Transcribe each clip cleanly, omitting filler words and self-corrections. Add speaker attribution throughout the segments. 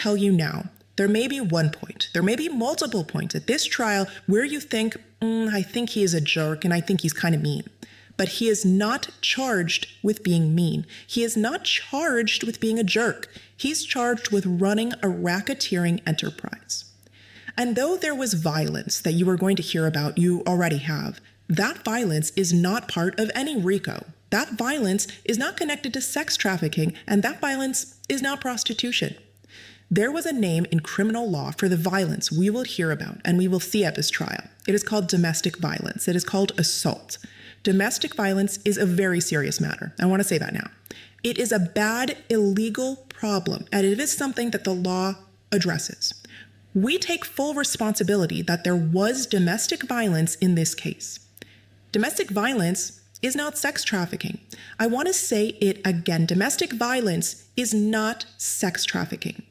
Speaker 1: tell you now, there may be one point, there may be multiple points at this trial where you think, I think he is a jerk and I think he's kind of mean. But he is not charged with being mean. He is not charged with being a jerk. He's charged with running a racketeering enterprise. And though there was violence that you are going to hear about, you already have, that violence is not part of any RICO. That violence is not connected to sex trafficking, and that violence is not prostitution. There was a name in criminal law for the violence we will hear about and we will see at this trial. It is called domestic violence. It is called assault. Domestic violence is a very serious matter. I want to say that now. It is a bad, illegal problem, and it is something that the law addresses. We take full responsibility that there was domestic violence in this case. Domestic violence is not sex trafficking. I want to say it again. Domestic violence is not sex trafficking.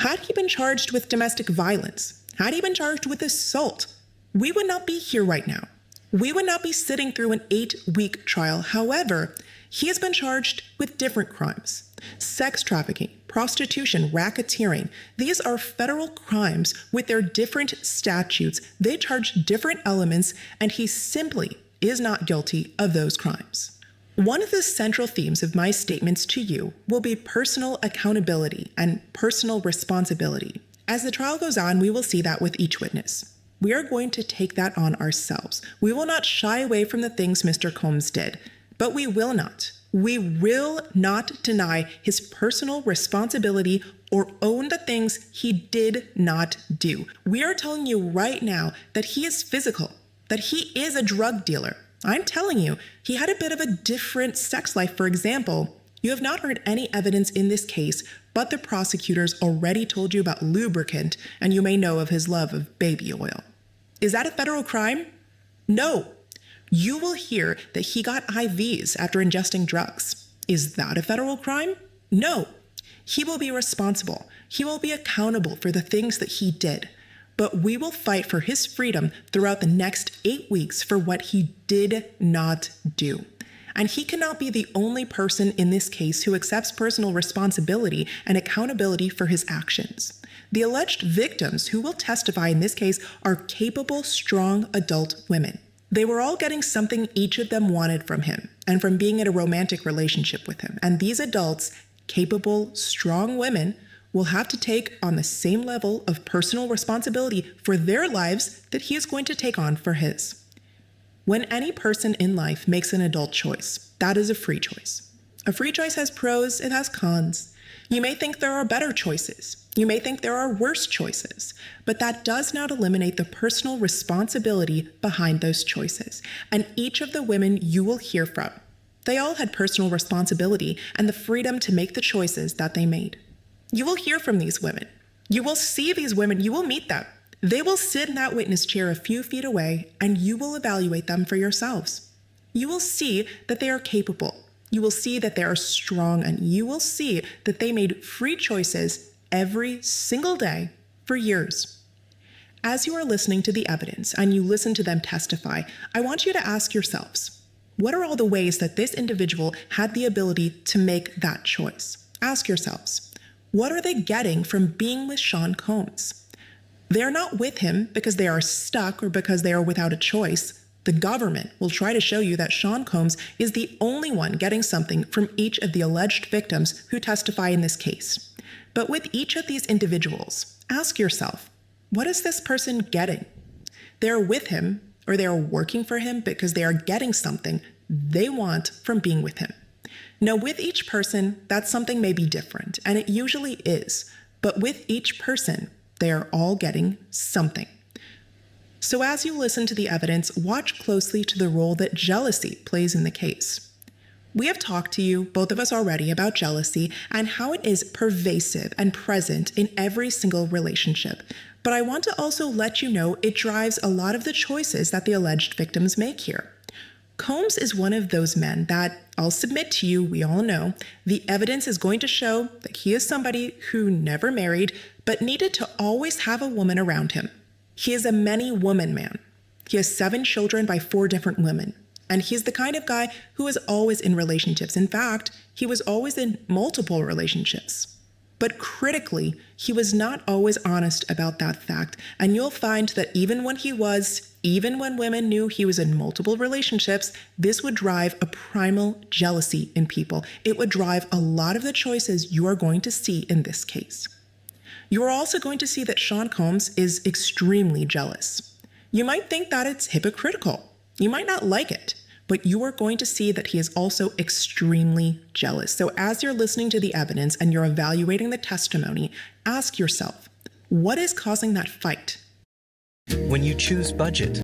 Speaker 1: Had he been charged with domestic violence, had he been charged with assault, we would not be here right now. We would not be sitting through an 8-week trial. However, he has been charged with different crimes. Sex trafficking, prostitution, racketeering. These are federal crimes with their different statutes. They charge different elements, and he simply is not guilty of those crimes. One of the central themes of my statements to you will be personal accountability and personal responsibility. As the trial goes on, we will see that with each witness. We are going to take that on ourselves. We will not shy away from the things Mr. Combs did, but we will not deny his personal responsibility or own the things he did not do. We are telling you right now that he is physical, that he is a drug dealer. I'm telling you, he had a bit of a different sex life. For example, you have not heard any evidence in this case, but the prosecutors already told you about lubricant, and you may know of his love of baby oil. Is that a federal crime? No. You will hear that he got IVs after ingesting drugs. Is that a federal crime? No. He will be responsible. He will be accountable for the things that he did. But we will fight for his freedom throughout the next 8 weeks for what he did not do. And he cannot be the only person in this case who accepts personal responsibility and accountability for his actions. The alleged victims who will testify in this case are capable, strong adult women. They were all getting something each of them wanted from him and from being in a romantic relationship with him. And these adults, capable, strong women, will have to take on the same level of personal responsibility for their lives that he is going to take on for his. When any person in life makes an adult choice, that is a free choice. A free choice has pros, it has cons. You may think there are better choices. You may think there are worse choices, but that does not eliminate the personal responsibility behind those choices. And each of the women you will hear from, they all had personal responsibility and the freedom to make the choices that they made. You will hear from these women. You will see these women. You will meet them. They will sit in that witness chair a few feet away, and you will evaluate them for yourselves. You will see that they are capable. You will see that they are strong, and you will see that they made free choices every single day for years. As you are listening to the evidence and you listen to them testify, I want you to ask yourselves, what are all the ways that this individual had the ability to make that choice? Ask yourselves, what are they getting from being with Sean Combs? They are not with him because they are stuck or because they are without a choice. The government will try to show you that Sean Combs is the only one getting something from each of the alleged victims who testify in this case. But with each of these individuals, ask yourself, what is this person getting? They are with him or they are working for him because they are getting something they want from being with him. Now, with each person, that something may be different, and it usually is, but with each person, they are all getting something. So as you listen to the evidence, watch closely to the role that jealousy plays in the case. We have talked to you, both of us already, about jealousy and how it is pervasive and present in every single relationship. But I want to also let you know it drives a lot of the choices that the alleged victims make here. Combs is one of those men that, I'll submit to you, we all know, the evidence is going to show that he is somebody who never married, but needed to always have a woman around him. He is a many-woman man. He has 7 children by 4 different women. And he's the kind of guy who is always in relationships. In fact, he was always in multiple relationships. But critically, he was not always honest about that fact, and you'll find that even when women knew he was in multiple relationships, this would drive a primal jealousy in people. It would drive a lot of the choices you are going to see in this case. You are also going to see that Sean Combs is extremely jealous. You might think that it's hypocritical. You might not like it, but you are going to see that he is also extremely jealous. So as you're listening to the evidence and you're evaluating the testimony, ask yourself, what is causing that fight?
Speaker 2: When you choose budget,